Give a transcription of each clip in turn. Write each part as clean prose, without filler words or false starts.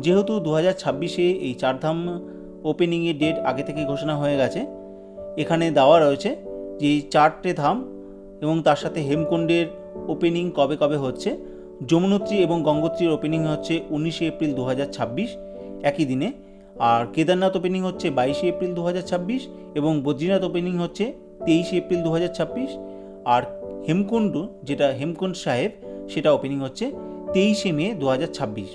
যেহেতু 2026-এ এই চারধাম ওপেনিংয়ের ডেট আগে থেকে ঘোষণা হয়ে গেছে, এখানে দেওয়া রয়েছে যে চারটে ধাম এবং তার সাথে হেমকুণ্ডের ওপেনিং কবে কবে হচ্ছে। যমুনোত্রী এবং গঙ্গোত্রীর ওপেনিং হচ্ছে 19শে এপ্রিল 2026 একই দিনে, আর কেদারনাথ ওপেনিং হচ্ছে 22শে এপ্রিল 2026 এবং বদ্রীনাথ ওপেনিং হচ্ছে 23শে এপ্রিল 2026, আর হেমকুণ্ড যেটা হেমকুণ্ড সাহেব সেটা ওপেনিং হচ্ছে 23শে মে 2026।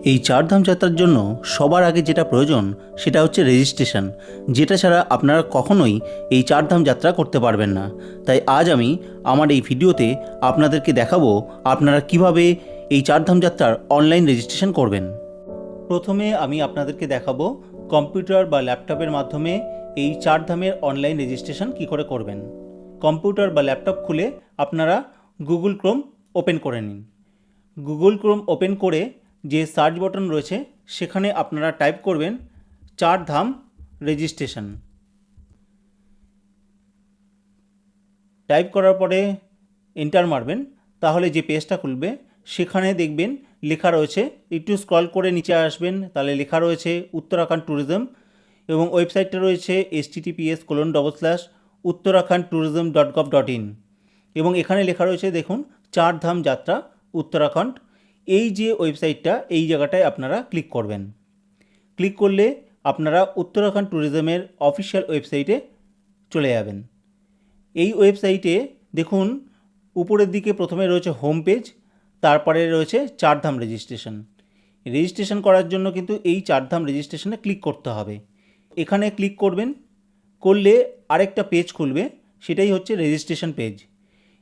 এই চারধাম যাত্রার জন্য সবার আগে যেটা প্রয়োজন সেটা হচ্ছে রেজিস্ট্রেশন, যেটা ছাড়া আপনারা কখনোই এই চারধাম যাত্রা করতে পারবেন না। তাই আজ আমি আমার এই ভিডিওতে আপনাদেরকে দেখাবো আপনারা কিভাবে এই চারধাম যাত্রার অনলাইন রেজিস্ট্রেশন করবেন। প্রথমে আমি আপনাদেরকে দেখাবো কম্পিউটার বা ল্যাপটপের মাধ্যমে এই চারধামের অনলাইন রেজিস্ট্রেশন কী করে করবেন। কম্পিউটার বা ল্যাপটপ খুলে আপনারা গুগল ক্রোম ওপেন করে নিন। গুগল ক্রোম ওপেন করে যে সার্চ বাটন রয়েছে সেখানে আপনারা টাইপ করবেন চারধাম রেজিস্ট্রেশন। টাইপ করার পরে এন্টার মারবেন, তাহলে যে পেজটা খুলবে সেখানে দেখবেন লেখা রয়েছে, একটু স্ক্রল করে নিচে আসবেন, তাহলে লেখা রয়েছে উত্তরাখণ্ড ট্যুরিজম এবং ওয়েবসাইটটা রয়েছে https://uttarakhand.tourism.gov.in এবং এখানে লেখা রয়েছে দেখুন চারধাম যাত্রা উত্তরাখণ্ড। এই যে ওয়েবসাইটটা, এই জায়গাটায় আপনারা ক্লিক করবেন। ক্লিক করলে আপনারা উত্তরাখণ্ড ট্যুরিজমের অফিসিয়াল ওয়েবসাইটে চলে যাবেন। এই ওয়েবসাইটে দেখুন উপরের দিকে প্রথমে রয়েছে হোম পেজ, তারপরে রয়েছে চারধাম রেজিস্ট্রেশন। রেজিস্ট্রেশন করার জন্য কিন্তু এই চারধাম রেজিস্ট্রেশনে ক্লিক করতে হবে। এখানে ক্লিক করবেন, করলে আরেকটা পেজ খুলবে, সেটাই হচ্ছে রেজিস্ট্রেশন পেজ।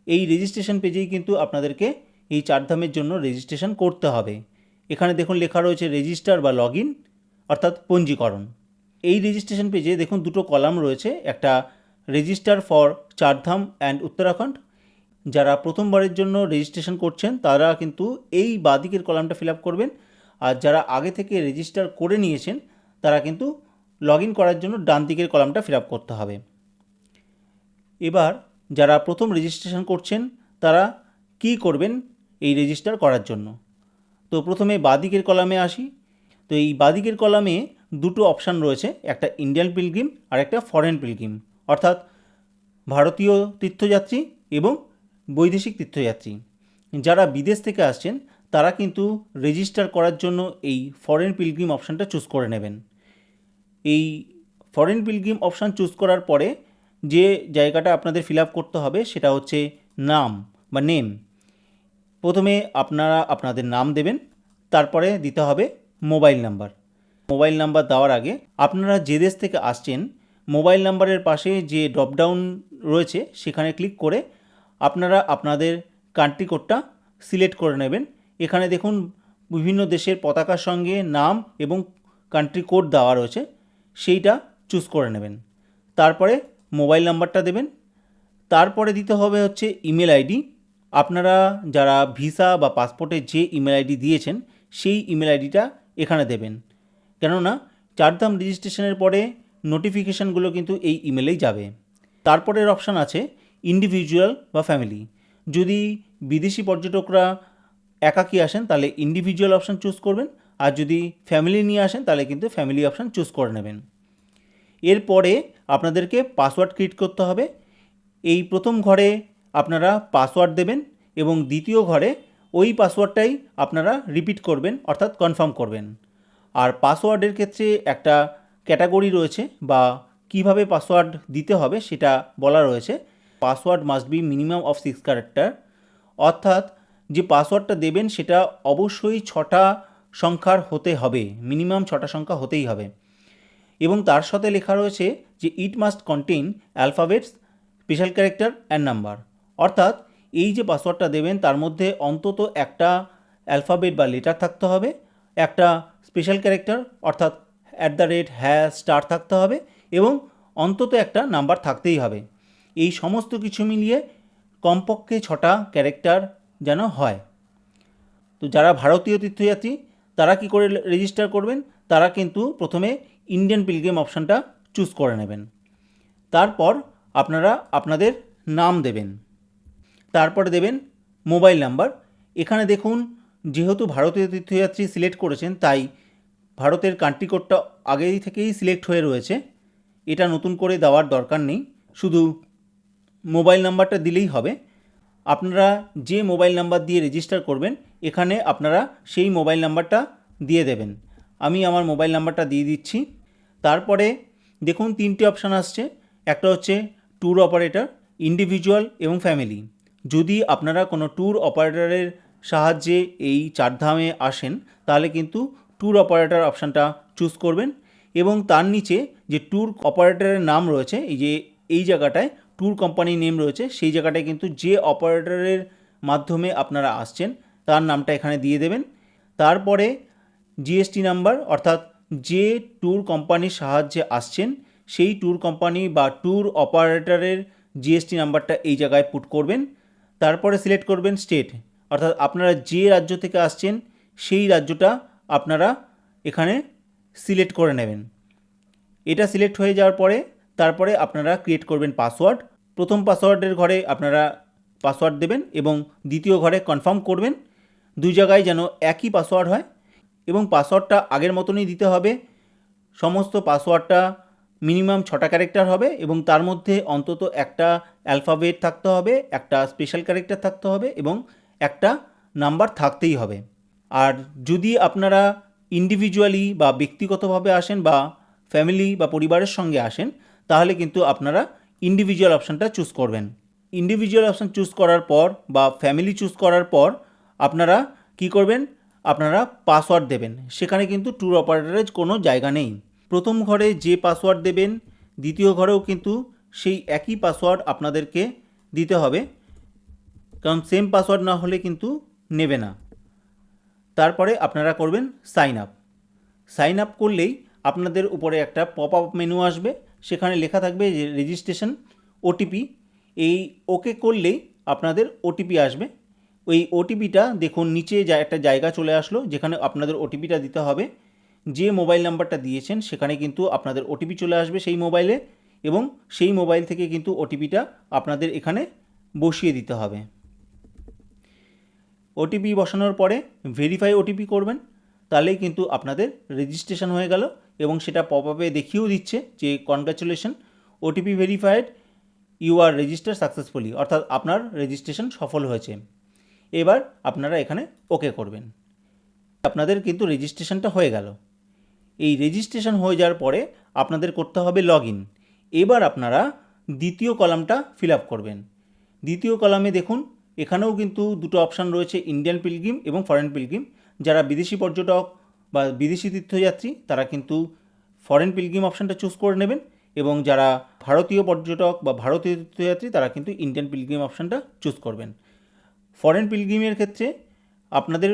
এই রেজিস্ট্রেশন পেজেই কিন্তু আপনাদেরকে এই চারধামের জন্য রেজিস্ট্রেশন করতে হবে। এখানে দেখুন লেখা রয়েছে রেজিস্টার বা লগ ইন, অর্থাৎ পঞ্জীকরণ। এই রেজিস্ট্রেশন পেজে দেখুন দুটো কলাম রয়েছে, একটা register for Chardham and Uttarakhand. যারা প্রথমবারের জন্য রেজিস্ট্রেশন করছেন তারা কিন্তু এই বাঁদিকের কলামটা ফিল আপ করবেন, আর যারা আগে থেকে রেজিস্টার করে নিয়েছেন তারা কিন্তু লগ ইন করার জন্য ডান দিকের কলামটা ফিল আপ করতে হবে। এবার যারা প্রথম রেজিস্ট্রেশন করছেন তারা কি করবেন এই রেজিস্টার করার জন্য। তো প্রথমে বাঁদিকের কলামে আসি। তো এই বাঁদিকের কলামে দুটো অপশান রয়েছে, একটা ইন্ডিয়ান পিলগ্রিম আর একটা ফরেন পিলগ্রিম, অর্থাৎ ভারতীয় তীর্থযাত্রী এবং বৈদেশিক তীর্থযাত্রী। যারা বিদেশ থেকে আসছেন তারা কিন্তু রেজিস্টার করার জন্য এই ফরেন পিলগ্রিম অপশানটা চুজ করে নেবেন। এই ফরেন পিলগ্রিম অপশান চুজ করার পরে যে জায়গাটা আপনাদের ফিল আপ করতে হবে সেটা হচ্ছে নাম বা নেম। প্রথমে আপনারা আপনাদের নাম দেবেন, তারপরে দিতে হবে মোবাইল নাম্বার। মোবাইল নাম্বার দেওয়ার আগে আপনারা যে দেশ থেকে আসছেন মোবাইল নাম্বারের পাশে যে ড্রপডাউন রয়েছে সেখানে ক্লিক করে আপনারা আপনাদের কান্ট্রি কোডটা সিলেক্ট করে নেবেন। এখানে দেখুন বিভিন্ন দেশের পতাকার সঙ্গে নাম এবং কান্ট্রি কোড দেওয়া রয়েছে, সেইটা চুজ করে নেবেন। তারপরে মোবাইল নাম্বারটা দেবেন। তারপরে দিতে হবে হচ্ছে ইমেল আইডি। আপনারা যারা ভিসা বা পাসপোর্টে যে ইমেল আইডি দিয়েছেন সেই ইমেল আইডিটা এখানে দেবেন, কেননা চারধাম রেজিস্ট্রেশনের পরে নোটিফিকেশানগুলো কিন্তু এই ইমেলেই যাবে। তারপরের অপশান আছে ইন্ডিভিজুয়াল বা ফ্যামিলি। যদি বিদেশি পর্যটকরা একাকী আসেন তাহলে ইন্ডিভিজুয়াল অপশান চুজ করবেন, আর যদি ফ্যামিলি নিয়ে আসেন তাহলে কিন্তু ফ্যামিলি অপশান চুজ করে নেবেন। এরপরে আপনাদেরকে পাসওয়ার্ড ক্রিয়েট করতে হবে। এই প্রথম ঘরে আপনারা পাসওয়ার্ড দেবেন এবং দ্বিতীয় ঘরে ওই পাসওয়ার্ডটাই আপনারা রিপিট করবেন, অর্থাৎ কনফার্ম করবেন। আর পাসওয়ার্ডের ক্ষেত্রে একটা ক্যাটাগরি রয়েছে বা কিভাবে পাসওয়ার্ড দিতে হবে সেটা বলা রয়েছে। Password must be minimum of 6 character, অর্থাৎ যে পাসওয়ার্ডটা দেবেন সেটা অবশ্যই 6টা সংখ্যার হতে হবে, মিনিমাম 6টা সংখ্যা হতেই হবে। এবং তার সাথে লেখা রয়েছে যে it must contain alphabets, special character and number, অর্থাৎ এই যে পাসওয়ার্ডটা দেবেন তার মধ্যে অন্তত একটা অ্যালফাবেট বা লেটার থাকতে হবে, একটা স্পেশাল ক্যারেক্টার অর্থাৎ @, থাকতে হবে এবং অন্তত একটা নাম্বার থাকতেই হবে। এই সমস্ত কিছু মিলিয়ে কমপক্ষে 6টা ক্যারেক্টার যেন হয়। তো যারা ভারতীয় তীর্থযাত্রী তারা কি করে রেজিস্টার করবেন, তারা কিন্তু প্রথমে ইন্ডিয়ান পিলগ্রিম অপশানটা চুজ করে নেবেন। তারপর আপনারা আপনাদের নাম দেবেন, তারপরে দেবেন মোবাইল নাম্বার। এখানে দেখুন যেহেতু ভারতীয় তীর্থযাত্রী সিলেক্ট করেছেন তাই ভারতের কান্ট্রি কোডটা আগেই থেকেই সিলেক্ট হয়ে রয়েছে, এটা নতুন করে দেওয়ার দরকার নেই, শুধু মোবাইল নাম্বারটা দিলেই হবে। আপনারা যে মোবাইল নাম্বার দিয়ে রেজিস্টার করবেন এখানে আপনারা সেই মোবাইল নাম্বারটা দিয়ে দেবেন। আমি আমার মোবাইল নাম্বারটা দিয়ে দিচ্ছি। তারপরে দেখুন 3টে অপশান আসছে, একটা হচ্ছে ট্যুর অপারেটর, ইন্ডিভিজুয়াল এবং ফ্যামিলি। যদি আপনারা কোনো ট্যুর অপারেটরের সাহায্যে এই চারধামে আসেন তাহলে কিন্তু ট্যুর অপারেটর অপশানটা চুজ করবেন এবং তার নিচে যে ট্যুর অপারেটরের নাম রয়েছে, এই জায়গাটায় ট্যুর কোম্পানি নেম রয়েছে, সেই জায়গাটায় কিন্তু যে অপারেটরের মাধ্যমে আপনারা আসছেন তার নামটা এখানে দিয়ে দেবেন। তারপরে জিএসটি নাম্বার, অর্থাৎ যে ট্যুর কোম্পানির সাহায্যে আসছেন সেই ট্যুর কোম্পানি বা ট্যুর অপারেটরের জিএসটি নাম্বারটা এই জায়গায় পুট করবেন। তারপরে সিলেক্ট করবেন স্টেট, অর্থাৎ আপনারা যে রাজ্য থেকে আসছেন সেই রাজ্যটা আপনারা এখানে সিলেক্ট করে নেবেন। এটা সিলেক্ট হয়ে যাওয়ার পরে তারপরে আপনারা ক্রিয়েট করবেন পাসওয়ার্ড। প্রথম পাসওয়ার্ডের ঘরে আপনারা পাসওয়ার্ড দেবেন এবং দ্বিতীয় ঘরে কনফার্ম করবেন। দুই জায়গায় যেন একই পাসওয়ার্ড হয় এবং পাসওয়ার্ডটা আগের মতনই দিতে হবে। সমস্ত পাসওয়ার্ডটা মিনিমাম 6টা ক্যারেক্টার হবে এবং তার মধ্যে অন্তত একটা অ্যালফাবেট থাকতে হবে, একটা স্পেশাল ক্যারেক্টার থাকতে হবে এবং একটা নাম্বার থাকতেই হবে। আর যদি আপনারা ইন্ডিভিজুয়ালি বা ব্যক্তিগতভাবে আসেন বা ফ্যামিলি বা পরিবারের সঙ্গে আসেন তাহলে কিন্তু আপনারা ইন্ডিভিজুয়াল অপশানটা চুজ করবেন। ইন্ডিভিজুয়াল অপশান চুজ করার পর বা ফ্যামিলি চুজ করার পর আপনারা কি করবেন, আপনারা পাসওয়ার্ড দেবেন। সেখানে কিন্তু ট্যুর অপারেটরের কোনো জায়গা নেই। প্রথম ঘরে যে পাসওয়ার্ড দেবেন দ্বিতীয় ঘরেও কিন্তু সেই একই পাসওয়ার্ড আপনাদেরকে দিতে হবে, কারণ সেম পাসওয়ার্ড না হলে কিন্তু নেবে না। তারপরে আপনারা করবেন সাইন আপ। সাইন আপ করলেই আপনাদের উপরে একটা পপ আপ মেনু আসবে, সেখানে লেখা থাকবে যে রেজিস্ট্রেশন ওটিপি। এই ওকে করলেই আপনাদের ওটিপি আসবে। ওই ওটিপিটা দেখুন নিচে একটা জায়গা চলে আসলো যেখানে আপনাদের ওটিপিটা দিতে হবে। যে মোবাইল নাম্বারটা দিয়েছেন সেখানে কিন্তু আপনাদের ওটিপি চলে আসবে সেই মোবাইলে এবং সেই মোবাইল থেকে কিন্তু ওটিপিটা আপনাদের এখানে বসিয়ে দিতে হবে। ওটিপি বসানোর পরে ভেরিফাই ওটিপি করবেন, তাহলেই কিন্তু আপনাদের রেজিস্ট্রেশন হয়ে গেল এবং সেটা পপ আপে দেখিয়েও দিচ্ছে যে congratulation, OTP verified, you are register successfully, অর্থাৎ আপনার রেজিস্ট্রেশন সফল হয়েছে। এবার আপনারা এখানে ওকে করবেন। আপনাদের কিন্তু রেজিস্ট্রেশনটা হয়ে গেল। এই রেজিস্ট্রেশন হয়ে যাওয়ার পরে আপনাদের করতে হবে লগ ইন। এবার আপনারা দ্বিতীয় কলামটা ফিল আপ করবেন। দ্বিতীয় কলামে দেখুন এখানেও কিন্তু দুটো অপশান রয়েছে, ইন্ডিয়ান পিলগ্রিম এবং ফরেন পিলগ্রিম। যারা বিদেশি পর্যটক বা বিদেশি তীর্থযাত্রী তারা কিন্তু ফরেন পিলগ্রিম অপশানটা চুজ করে নেবেন এবং যারা ভারতীয় পর্যটক বা ভারতীয় তীর্থযাত্রী তারা কিন্তু ইন্ডিয়ান পিলগ্রিম অপশানটা চুজ করবেন। ফরেন পিলগ্রিমের ক্ষেত্রে আপনাদের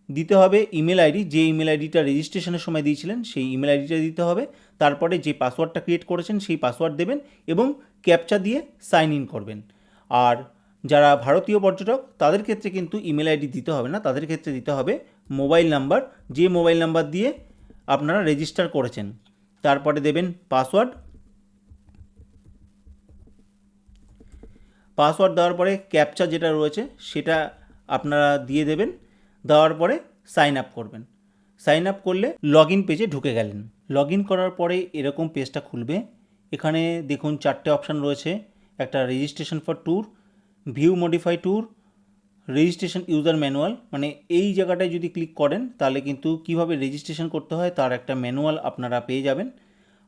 দিতে হবে ইমেল আইডি, যে ইমেল আইডিটা রেজিস্ট্রেশনের সময় দিয়েছিলেন সেই ইমেল আইডিটা দিতে হবে। তারপরে যে পাসওয়ার্ডটা ক্রিয়েট করেছেন সেই পাসওয়ার্ড দেবেন এবং ক্যাপচা দিয়ে সাইন ইন করবেন। আর যারা ভারতীয় পর্যটক তাদের ক্ষেত্রে কিন্তু ইমেল আইডি দিতে হবে না, তাদের ক্ষেত্রে দিতে হবে মোবাইল নাম্বার, যে মোবাইল নাম্বার দিয়ে আপনারা রেজিস্টার করেছেন। তারপরে দেবেন পাসওয়ার্ড। পাসওয়ার্ড দেওয়ার পরে ক্যাপচা যেটা রয়েছে সেটা আপনারা দিয়ে দেবেন। দেওয়ার পরে সাইন আপ করবেন। সাইন আপ করলে লগ ইন পেজে ঢুকে গেলেন। লগ ইন করার পরে এরকম পেজটা খুলবে। এখানে দেখুন 4টে অপশান রয়েছে, একটা registration for tour, view modify tour, registration user manual. মানে এই জায়গাটায় যদি ক্লিক করেন তাহলে কিন্তু কিভাবে রেজিস্ট্রেশন করতে হয় তার একটা ম্যানুয়াল আপনারা পেয়ে যাবেন।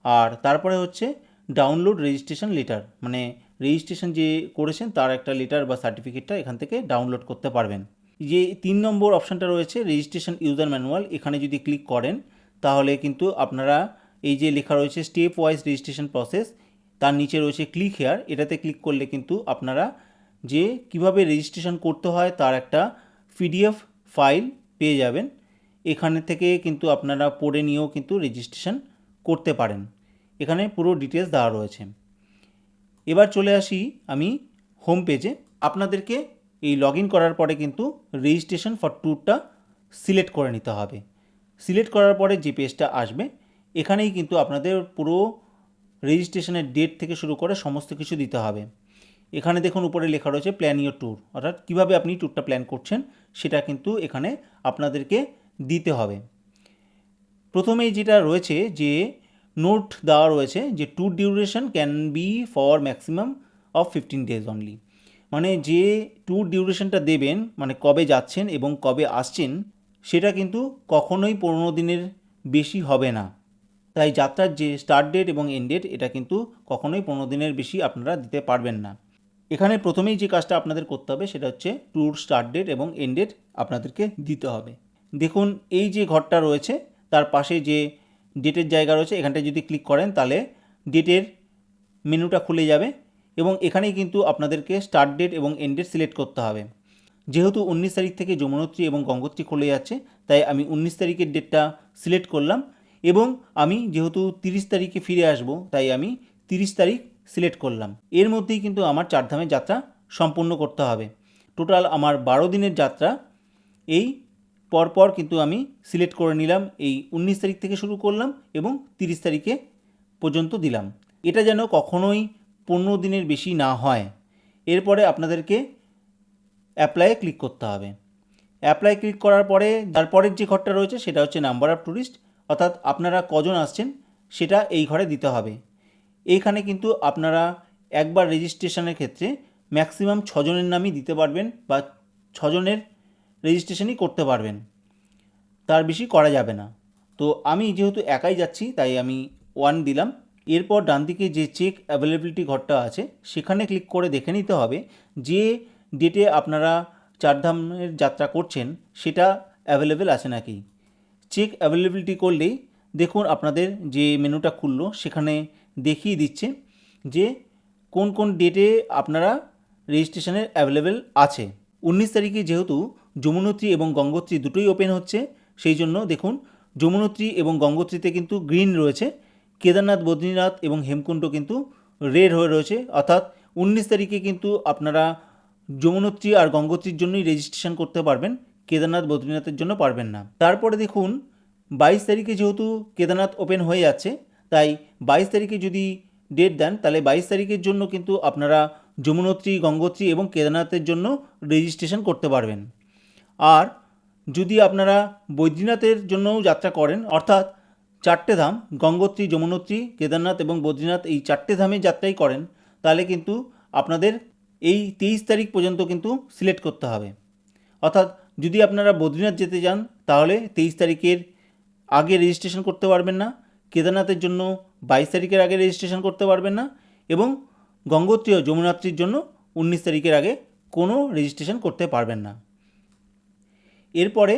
আর তারপরে হচ্ছে ডাউনলোড রেজিস্ট্রেশন লেটার, মানে রেজিস্ট্রেশন যে করেছেন তার একটা লেটার বা সার্টিফিকেটটা এখান থেকে ডাউনলোড করতে পারবেন। যে 3 নম্বর অপশানটা রয়েছে রেজিস্ট্রেশন ইউজার ম্যানুয়াল, এখানে যদি ক্লিক করেন তাহলে কিন্তু আপনারা এই যে লেখা রয়েছে স্টেপ ওয়াইজ রেজিস্ট্রেশন প্রসেস, তার নিচে রয়েছে ক্লিক হেয়ার, এটাতে ক্লিক করলে কিন্তু আপনারা যে কিভাবে রেজিস্ট্রেশন করতে হয় তার একটা পিডিএফ ফাইল পেয়ে যাবেন। এখানে থেকে কিন্তু আপনারা পড়ে নিয়েও কিন্তু রেজিস্ট্রেশন করতে পারেন। এখানে পুরো ডিটেলস দেওয়া রয়েছে। এবার চলে আসি আমি হোম পেজে। আপনাদেরকে এই লগ ইন করার পরে কিন্তু রেজিস্ট্রেশন ফর ট্যুরটা সিলেক্ট করে নিতে হবে। সিলেক্ট করার পরে যে পেজটা আসবে এখানেই কিন্তু আপনাদের পুরো রেজিস্ট্রেশনের ডেট থেকে শুরু করে সমস্ত কিছু দিতে হবে। এখানে দেখুন উপরে লেখা রয়েছে প্ল্যান ইয়োর ট্যুর, অর্থাৎ কীভাবে আপনি ট্যুরটা প্ল্যান করছেন সেটা কিন্তু এখানে আপনাদেরকে দিতে হবে। প্রথমেই যেটা রয়েছে যে নোট দেওয়া রয়েছে যে tour duration can be for maximum of 15 days only, মানে যে ট্যুর ডিউরেশনটা দেবেন, মানে কবে যাচ্ছেন এবং কবে আসছেন, সেটা কিন্তু কখনোই 15 দিনের বেশি হবে না। তাই যাত্রার যে স্টার্ট ডেট এবং এন্ড ডেট এটা কিন্তু কখনোই 15 দিনের বেশি আপনারা দিতে পারবেন না। এখানে প্রথমেই যে কাজটা আপনাদের করতে হবে সেটা হচ্ছে ট্যুর স্টার্ট ডেট এবং এন্ড ডেট আপনাদেরকে দিতে হবে। দেখুন এই যে ঘরটা রয়েছে তার পাশে যে ডেটের জায়গা রয়েছে এখানটায় যদি ক্লিক করেন তাহলে ডেটের মেনুটা খুলে যাবে এবং এখানেই কিন্তু আপনাদেরকে স্টার্ট ডেট এবং এন্ড ডেট সিলেক্ট করতে হবে। যেহেতু 19 তারিখ থেকে যমুনোত্রী এবং গঙ্গোত্রী খুলে যাচ্ছে তাই আমি 19 তারিখের ডেটটা সিলেক্ট করলাম এবং আমি যেহেতু 30 তারিখে ফিরে আসব তাই আমি 30 তারিখ সিলেক্ট করলাম। এর মধ্যেই কিন্তু আমার চারধামের যাত্রা সম্পূর্ণ করতে হবে। টোটাল আমার 12 দিনের যাত্রা এই পরপর কিন্তু আমি সিলেক্ট করে নিলাম। এই 19 তারিখ থেকে শুরু করলাম এবং 30 তারিখে পর্যন্ত দিলাম। এটা যেন কখনোই 15 দিনের বেশি না হয়। এরপরে আপনাদেরকে অ্যাপ্লাইয়ে ক্লিক করতে হবে। অ্যাপ্লাই ক্লিক করার পরে তারপরের যে ঘরটা রয়েছে সেটা হচ্ছে নাম্বার অফ ট্যুরিস্ট, অর্থাৎ আপনারা কজন আসছেন সেটা এই ঘরে দিতে হবে। এইখানে কিন্তু আপনারা একবার রেজিস্ট্রেশনের ক্ষেত্রে ম্যাক্সিমাম 6 জনের নামই দিতে পারবেন বা 6 জনের রেজিস্ট্রেশনই করতে পারবেন, তার বেশি করা যাবে না। তো আমি যেহেতু একাই যাচ্ছি তাই আমি 1 দিলাম। এরপর ডান দিকে যে চেক অ্যাভেলেবিলিটি ঘরটা আছে সেখানে ক্লিক করে দেখে নিতে হবে যে ডেটে আপনারা চারধামের যাত্রা করছেন সেটা অ্যাভেলেবেল আছে নাকি। চেক অ্যাভেলেবিলিটি করলেই দেখুন আপনাদের যে মেনুটা খুললো সেখানে দেখিয়ে দিচ্ছে যে কোন কোন ডেটে আপনারা রেজিস্ট্রেশনের অ্যাভেলেবেল আছে। 19 তারিখে যেহেতু যমুনোত্রী এবং গঙ্গোত্রী দুটোই ওপেন হচ্ছে সেই জন্য দেখুন যমুনোত্রী এবং গঙ্গোত্রীতে কিন্তু গ্রিন রয়েছে, কেদারনাথ, বদ্রীনাথ এবং হেমকুণ্ড কিন্তু রেড হয়ে রয়েছে, অর্থাৎ 19 তারিখে কিন্তু আপনারা যমুনোত্রী আর গঙ্গোত্রীর জন্যই রেজিস্ট্রেশন করতে পারবেন, কেদারনাথ, বদ্রীনাথের জন্য পারবেন না। তারপরে দেখুন 22 তারিখে যেহেতু কেদারনাথ ওপেন হয়ে যাচ্ছে তাই 22 তারিখে যদি ডেট দেন তাহলে 22 তারিখের জন্য কিন্তু আপনারা যমুনোত্রী, গঙ্গোত্রী এবং কেদারনাথের জন্য রেজিস্ট্রেশন করতে পারবেন। আর যদি আপনারা বদ্রীনাথের জন্যও যাত্রা করেন, অর্থাৎ 4টে ধাম গঙ্গোত্রী, যমুনোত্রী, কেদারনাথ এবং বদ্রীনাথ এই 4টে ধামে যাত্রাই করেন তাহলে কিন্তু আপনাদের এই 23 তারিখ পর্যন্ত কিন্তু সিলেক্ট করতে হবে। অর্থাৎ যদি আপনারা বদ্রীনাথ যেতে চান তাহলে 23 তারিখের আগে রেজিস্ট্রেশন করতে পারবেন না, কেদারনাথের জন্য 22 তারিখের আগে রেজিস্ট্রেশন করতে পারবেন না এবং গঙ্গোত্রী ও যমুনোত্রীর জন্য 19 তারিখের আগে কোনো রেজিস্ট্রেশন করতে পারবেন না। এরপরে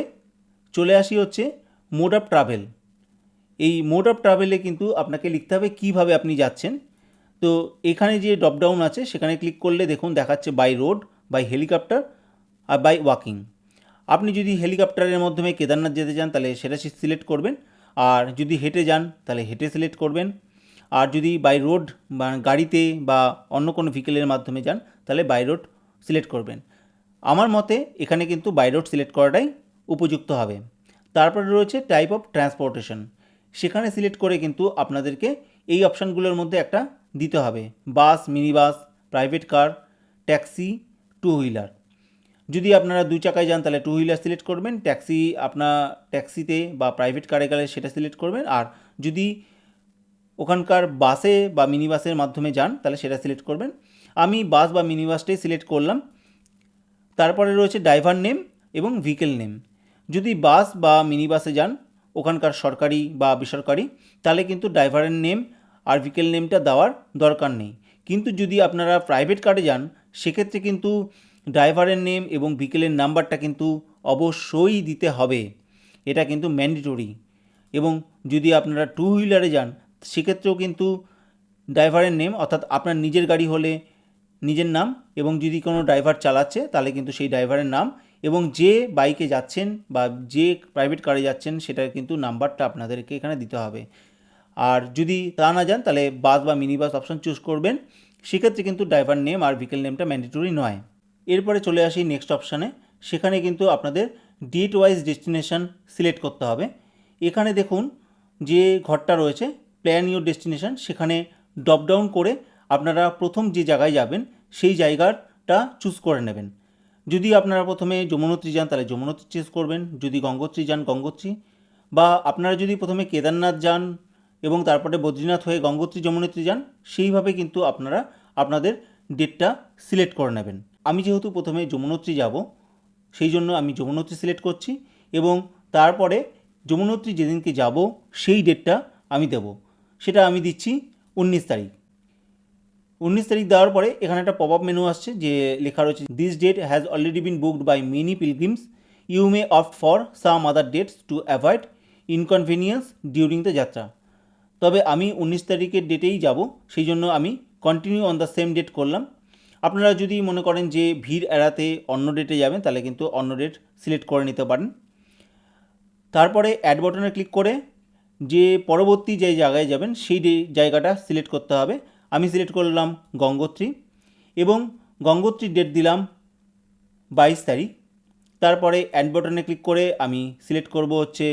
চলে আসি হচ্ছে মোড অফ ট্রাভেল। এই মোড অফ ট্রাভেলে কিন্তু আপনাকে লিখতে হবে কীভাবে আপনি যাচ্ছেন। তো এখানে যে ড্রপডাউন আছে সেখানে ক্লিক করলে দেখুন দেখাচ্ছে বাই রোড, বাই হেলিকপ্টার আর বাই ওয়াকিং। আপনি যদি হেলিকপ্টারের মাধ্যমে কেদারনাথ যেতে চান তাহলে সেটা সিলেক্ট করবেন, আর যদি হেঁটে যান তাহলে হেঁটে সিলেক্ট করবেন, আর যদি বাই রোড বা গাড়িতে বা অন্য কোনো ভেহিকেলের মাধ্যমে যান তাহলে বাই রোড সিলেক্ট করবেন। আমার মতে এখানে কিন্তু বাই রোড সিলেক্ট করাটাই উপযুক্ত হবে। তারপরে রয়েছে টাইপ অফ ট্রান্সপোর্টেশন, সেখানে সিলেক্ট করে কিন্তু আপনাদেরকে এই অপশানগুলোর মধ্যে একটা দিতে হবে, bus, mini bus, private car, taxi, two wheeler. যদি আপনারা 2 চাকায় যান তাহলে টু হুইলার সিলেক্ট করবেন, ট্যাক্সি আপনার ট্যাক্সিতে বা প্রাইভেট কারে গেলে সেটা সিলেক্ট করবেন, আর যদি ওখানকার বাসে বা মিনি বাসের মাধ্যমে যান তাহলে সেটা সিলেক্ট করবেন। আমি বাস বা মিনি বাসটাই সিলেক্ট করলাম। তারপরে রয়েছে ড্রাইভার নেম এবং ভেহিকেল নেম। যদি বাস বা মিনি বাসে যান ওখানকার সরকারি বা বেসরকারি তাহলে কিন্তু ড্রাইভারের নেম আর ভেহিকেল নেমটা দেওয়ার দরকার নেই। কিন্তু যদি আপনারা প্রাইভেট কারে যান সেক্ষেত্রে কিন্তু ড্রাইভারের নেম এবং ভেহিকেলের নাম্বারটা কিন্তু অবশ্যই দিতে হবে, এটা কিন্তু ম্যান্ডেটরি। এবং যদি আপনারা টু হুইলারে যান সেক্ষেত্রেও কিন্তু ড্রাইভারের নেম, অর্থাৎ আপনার নিজের গাড়ি হলে নিজের নাম, এবং যদি কোনো ড্রাইভার চালাচ্ছে তাহলে কিন্তু সেই ড্রাইভারের নাম, এবং যে বাইকে যাচ্ছেন বা যে প্রাইভেট কারে যাচ্ছেন সেটার কিন্তু নাম্বারটা আপনাদেরকে এখানে দিতে হবে। আর যদি তা না যান তাহলে বাস বা মিনি বাস অপশান চুজ করবেন, সেক্ষেত্রে কিন্তু ড্রাইভার নেম আর ভেহিকেল নেমটা ম্যান্ডেটরি নয়। এরপরে চলে আসি নেক্সট অপশানে, সেখানে কিন্তু আপনাদের ডেট ওয়াইজ ডেস্টিনেশন সিলেক্ট করতে হবে। এখানে দেখুন যে ঘরটা রয়েছে প্ল্যান ইউর ডেস্টিনেশন, সেখানে ড্রপডাউন করে আপনারা প্রথম যে জায়গায় যাবেন সেই জায়গাটা চুজ করে নেবেন। যদি আপনারা প্রথমে যমুনোত্রী যান তাহলে যমুনোত্রী চুজ করবেন, যদি গঙ্গোত্রী যান গঙ্গোত্রী, বা আপনারা যদি প্রথমে কেদারনাথ যান এবং তারপরে বদ্রীনাথ হয়ে গঙ্গোত্রী যমুনোত্রী যান, সেইভাবে কিন্তু আপনারা আপনাদের ডেটটা সিলেক্ট করে নেবেন। আমি যেহেতু প্রথমে যমুনোত্রী যাব, সেই জন্য আমি যমুনোত্রী সিলেক্ট করছি এবং তারপরে যমুনোত্রী যেদিনকে যাব সেই ডেটটা আমি দেব। সেটা আমি দিচ্ছি 19 তারিখ। 19 তারিখ দেওয়ার পরে এখানে একটা পপ আপ মেনু আসছে, যে লেখা রয়েছে this date has already been booked by many pilgrims, you may opt for some other dates to avoid inconvenience during the yatra. তবে আমি 19 তারিখের ডেটেই যাব, সেই জন্য আমি continue on the same date করলাম। আপনারা যদি মনে করেন যে ভিড় এড়াতে অন্য ডেটে যাবেন, তাহলে কিন্তু অন্য ডেট সিলেক্ট করে নিতে পারেন। তারপরে অ্যাড বাটনে ক্লিক করে যে পরবর্তী যে জায়গায় যাবেন সেই জায়গাটা সিলেক্ট করতে হবে। আমি সিলেক্ট করলাম গঙ্গোত্রী এবং গঙ্গোত্রীর ডেট দিলাম 22 তারিখ। তারপরে অ্যাড বাটনে ক্লিক করে আমি সিলেক্ট করব হচ্ছে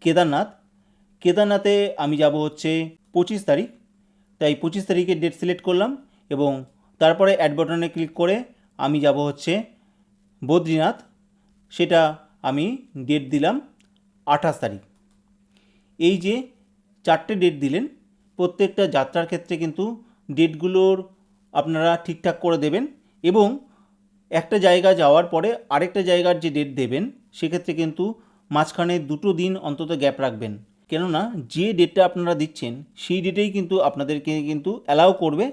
কেদারনাথ। কেদারনাথে আমি যাব হচ্ছে 25 তারিখ, তাই 25 তারিখের ডেট সিলেক্ট করলাম এবং তারপরে অ্যাড বাটনে ক্লিক করে আমি যাব হচ্ছে বদ্রীনাথ, সেটা আমি ডেট দিলাম 28 তারিখ। এই যে 4টে ডেট দিলেন, প্রত্যেকটা যাত্রার ক্ষেত্রে কিন্তু ডেটগুলোর আপনারা ঠিকঠাক করে দেবেন এবং একটা জায়গা যাওয়ার পরে আরেকটা জায়গার যে ডেট দেবেন সেক্ষেত্রে কিন্তু মাঝখানে 2 দিন অন্তত গ্যাপ রাখবেন। কেননা যে ডেটটা আপনারা দিচ্ছেন সেই ডেটেই কিন্তু আপনাদেরকে কিন্তু অ্যালাউ করবে।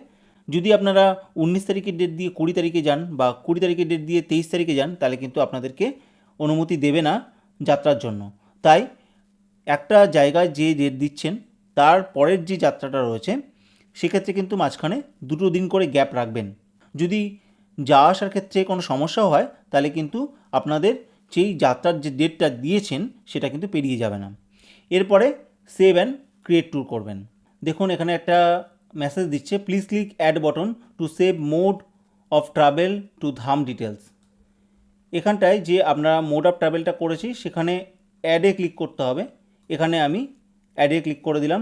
যদি আপনারা 19 তারিখের ডেট দিয়ে 20 তারিখে যান বা 20 তারিখের ডেট দিয়ে 23 তারিখে যান, তাহলে কিন্তু আপনাদেরকে অনুমতি দেবে না যাত্রার জন্য। তাই একটা জায়গায় যে ডেট দিচ্ছেন তার পরের যে যাত্রাটা রয়েছে সেক্ষেত্রে কিন্তু মাঝখানে 2 দিন করে গ্যাপ রাখবেন। যদি যাওয়া আসার ক্ষেত্রে কোনো সমস্যাও হয়, তাহলে কিন্তু আপনাদের যেই যাত্রার যে ডেটটা দিয়েছেন সেটা কিন্তু পেরিয়ে যাবে না। এরপরে সেভ অ্যান্ড ক্রিয়েট ট্যুর করবেন। দেখুন এখানে একটা মেসেজ দিচ্ছে, please click add button to save mode of travel to Dham details. এখানটায় যে আমরা মোড অফ ট্রাভেলটা করেছি সেখানে অ্যাডে ক্লিক করতে হবে। এখানে আমি অ্যাডে ক্লিক করে দিলাম,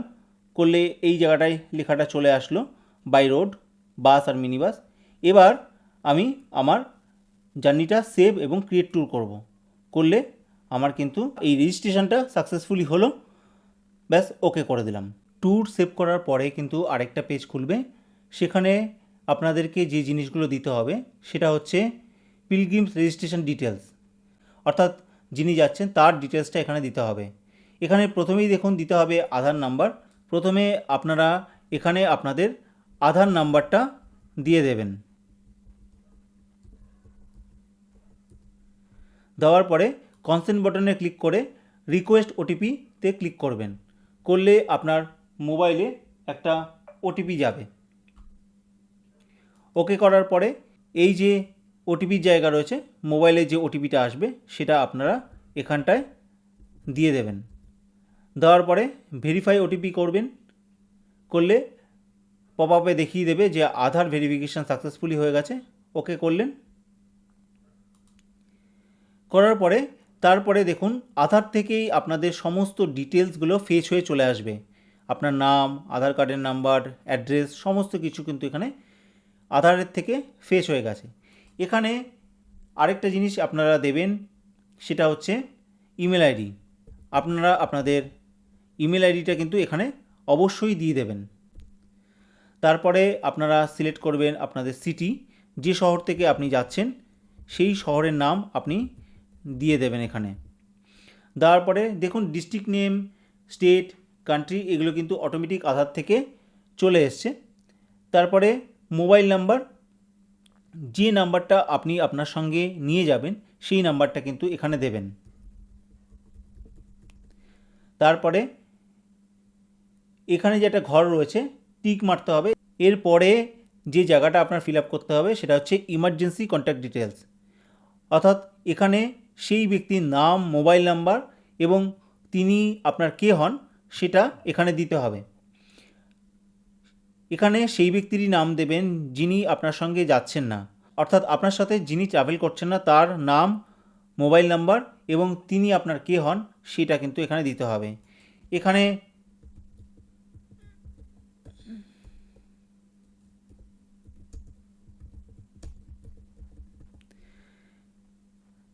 করলে এই জায়গাটায় লেখাটা চলে আসলো বাই রোড, বাস আর মিনি বাস। এবার আমি আমার জার্নিটা সেভ এবং ক্রিয়েট ট্যুর করব, করলে আমার কিন্তু এই রেজিস্ট্রেশনটা সাকসেসফুলি হলো। ব্যাস ওকে করে দিলাম। ট্যুর সেভ করার পরে কিন্তু আরেকটা পেজ খুলবে, সেখানে আপনাদেরকে যে জিনিসগুলো দিতে হবে সেটা হচ্ছে পিলগ্রিমস রেজিস্ট্রেশন ডিটেলস, অর্থাৎ যিনি যাচ্ছেন তার ডিটেলসটা এখানে দিতে হবে। এখানে প্রথমেই দেখুন দিতে হবে আধার নাম্বার। প্রথমে আপনারা এখানে আপনাদের আধার নাম্বারটা দিয়ে দেবেন। দেওয়ার পরে কনসেন্ট বাটনে ক্লিক করে রিকোয়েস্ট ওটিপিতে ক্লিক করবেন, করলে আপনার মোবাইলে একটা ওটিপি যাবে। ওকে করার পরে এই যে ওটিপির জায়গা রয়েছে, মোবাইলে যে ওটিপিটা আসবে সেটা আপনারা এখানটায় দিয়ে দেবেন। দেওয়ার পরে ভেরিফাই ওটিপি করবেন, করলে পপ আপে দেখিয়ে দেবে যে আধার ভেরিফিকেশান সাকসেসফুলি হয়ে গেছে। ওকে করলেন, করার পরে তারপরে দেখুন আধার থেকেই আপনাদের সমস্ত ডিটেলসগুলো ফেচ হয়ে চলে আসবে। আপনার নাম, আধার কার্ডের নাম্বার, অ্যাড্রেস সমস্ত কিছু কিন্তু এখানে আধারের থেকে ফেচ হয়ে গেছে। এখানে আরেকটা জিনিস আপনারা দেবেন, সেটা হচ্ছে ইমেল আইডি। আপনারা আপনাদের ইমেল আইডিটা কিন্তু এখানে অবশ্যই দিয়ে দেবেন। তারপরে আপনারা সিলেক্ট করবেন আপনাদের সিটি, যে শহর থেকে আপনি যাচ্ছেন সেই শহরের নাম আপনি দিয়ে দেবেন এখানে। দেওয়ার পরে দেখুন ডিস্ট্রিক্ট নেম, স্টেট, কান্ট্রি এগুলো কিন্তু অটোমেটিক আধার থেকে চলে এসছে। তারপরে মোবাইল নাম্বার, যে নাম্বারটা আপনি আপনার সঙ্গে নিয়ে যাবেন সেই নাম্বারটা কিন্তু এখানে দেবেন। তারপরে এখানে যে একটা ঘর রয়েছে টিক মারতে হবে। এরপরে যে জায়গাটা আপনার ফিল আপ করতে হবে সেটা হচ্ছে ইমার্জেন্সি কন্ট্যাক্ট ডিটেলস, অর্থাৎ এখানে সেই ব্যক্তির নাম, মোবাইল নাম্বার এবং তিনি আপনার কে হন সেটা এখানে দিতে হবে। এখানে সেই ব্যক্তিরই নাম দেবেন যিনি আপনার সঙ্গে যাচ্ছেন না, অর্থাৎ আপনার সাথে যিনি ট্রাভেল করছেন না তার নাম, মোবাইল নাম্বার এবং তিনি আপনার কে হন সেটা কিন্তু এখানে দিতে হবে। এখানে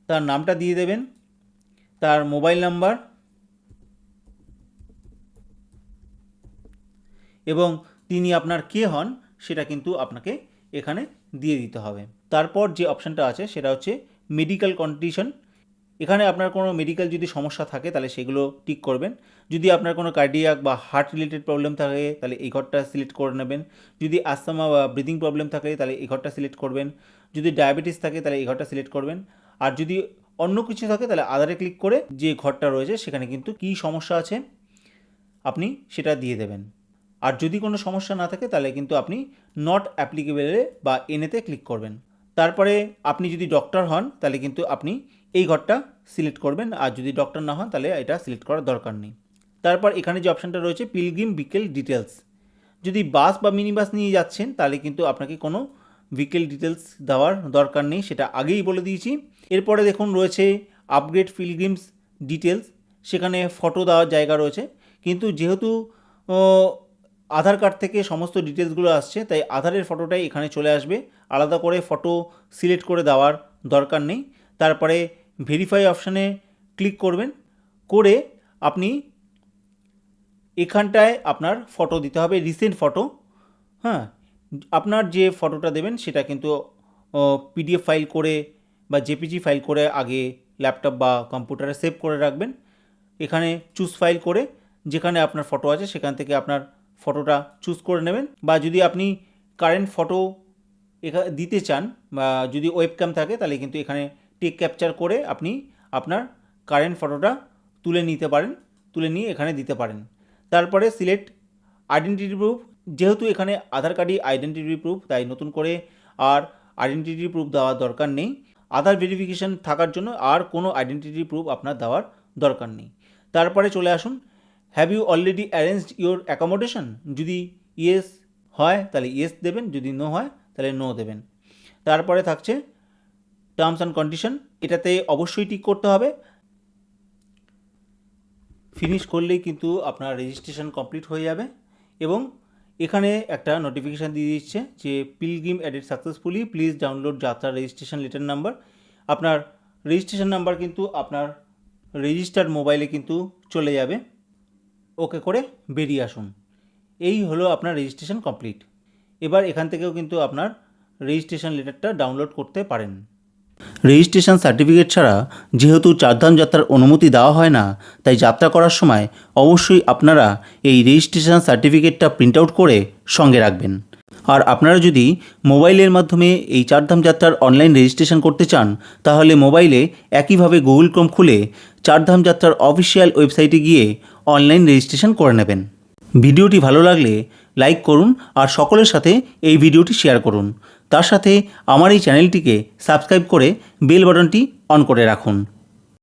তার নামটা দিয়ে দেবেন, তার মোবাইল নাম্বার এবং তিনি আপনার কে হন সেটা কিন্তু আপনাকে এখানে দিয়ে দিতে হবে। তারপর যে অপশানটা আছে সেটা হচ্ছে মেডিকেল কন্ডিশন। এখানে আপনার কোনো মেডিকেল যদি সমস্যা থাকে তাহলে সেগুলো টিক করবেন। যদি আপনার কোনো কার্ডিয়াক বা হার্ট রিলেটেড প্রবলেম থাকে তাহলে এই ঘরটা সিলেক্ট করে নেবেন। যদি আস্তমা বা ব্রিদিং প্রবলেম থাকে তাহলে এই ঘরটা সিলেক্ট করবেন। যদি ডায়াবেটিস থাকে তাহলে এই ঘরটা সিলেক্ট করবেন। আর যদি অন্য কিছু থাকে তাহলে আদারে ক্লিক করে যে ঘরটা রয়েছে সেখানে কিন্তু কী সমস্যা আছে আপনি সেটা দিয়ে দেবেন। আর যদি কোনো সমস্যা না থাকে তাহলে কিন্তু আপনি নট অ্যাপ্লিকেবলে বা এনেতে ক্লিক করবেন। তারপরে আপনি যদি ডক্টর হন তাহলে কিন্তু আপনি এই ঘরটা সিলেক্ট করবেন, আর যদি ডক্টর না হন তাহলে এটা সিলেক্ট করার দরকার নেই। তারপর এখানে যে অপশানটা রয়েছে পিলগ্রিম ভিকেল ডিটেলস, যদি বাস বা মিনি বাস নিয়ে যাচ্ছেন তাহলে কিন্তু আপনাকে কোনো ভিকেল ডিটেলস দেওয়ার দরকার নেই, সেটা আগেই বলে দিয়েছি। এরপরে দেখুন রয়েছে আপগ্রেড পিলগ্রিমস ডিটেলস, সেখানে ফটো দেওয়ার জায়গা রয়েছে, কিন্তু যেহেতু আধার কার্ড থেকে সমস্ত ডিটেলসগুলো আসছে তাই আধারের ফটোটাই এখানে চলে আসবে, আলাদা করে ফটো সিলেক্ট করে দেওয়ার দরকার নেই। তারপরে ভেরিফাই অপশানে ক্লিক করবেন, করে আপনি এখানটায় আপনার ফটো দিতে হবে, রিসেন্ট ফটো। হ্যাঁ, আপনার যে ফটোটা দেবেন সেটা কিন্তু পিডিএফ ফাইল করে বা জেপিজি ফাইল করে আগে ল্যাপটপ বা কম্পিউটারে সেভ করে রাখবেন। এখানে চুজ ফাইল করে যেখানে আপনার ফটো আছে সেখান থেকে আপনার ফটোটা চুজ করে নেবেন, বা যদি আপনি কারেন্ট ফটো এখানে দিতে চান বা যদি ওয়েবক্যাম থাকে তাহলে কিন্তু এখানে টেক ক্যাপচার করে আপনি আপনার কারেন্ট ফটোটা তুলে নিতে পারেন, তুলে নিয়ে এখানে দিতে পারেন। তারপরে সিলেক্ট আইডেন্টিটি প্রুফ, যেহেতু এখানে আধার কার্ডই আইডেন্টিটি প্রুফ তাই নতুন করে আর আইডেন্টিটি প্রুফ দেওয়ার দরকার নেই। আধার ভেরিফিকেশান থাকার জন্য আর কোনো আইডেন্টিটি প্রুফ আপনার দেওয়ার দরকার নেই। তারপরে চলে আসুন have you already arranged your accommodation, যদি ইয়েস হয় তাহলে ইয়েস দেবেন, যদি নো হয় তাহলে নো দেবেন। তারপরে থাকছে টার্মস অ্যান্ড কন্ডিশন, এটাতে অবশ্যই টিক করতে হবে। ফিনিশ করলেই কিন্তু আপনার রেজিস্ট্রেশন কমপ্লিট হয়ে যাবে, এবং এখানে একটা নোটিফিকেশান দিয়ে দিচ্ছে যে pilgrim added successfully, please download যাত্রা রেজিস্ট্রেশন লেটার নাম্বার। আপনার রেজিস্ট্রেশন নাম্বার কিন্তু আপনার রেজিস্টার্ড মোবাইলে কিন্তু চলে যাবে। ওকে করে বেরিয়ে আসুন। এই হলো আপনার রেজিস্ট্রেশন কমপ্লিট। এবার এখান থেকেও কিন্তু আপনার রেজিস্ট্রেশন লেটারটা ডাউনলোড করতে পারেন। রেজিস্ট্রেশন সার্টিফিকেট ছাড়া যেহেতু চারধাম যাত্রার অনুমতি দেওয়া হয় না, তাই যাত্রা করার সময় অবশ্যই আপনারা এই রেজিস্ট্রেশন সার্টিফিকেটটা প্রিন্ট আউট করে সঙ্গে রাখবেন। আর আপনারা যদি মোবাইলের মাধ্যমে এই চারধাম যাত্রার অনলাইন রেজিস্ট্রেশন করতে চান তাহলে মোবাইলে একইভাবে গুগল ক্রোম খুলে চারধাম যাত্রার অফিসিয়াল ওয়েবসাইটে গিয়ে অনলাইন রেজিস্ট্রেশন করে নেবেন। ভিডিওটি ভালো লাগলে লাইক করুন আর সকলের সাথে এই ভিডিওটি শেয়ার করুন। তার সাথে আমার এই চ্যানেলটিকে সাবস্ক্রাইব করে বেল বাটনটি অন করে রাখুন।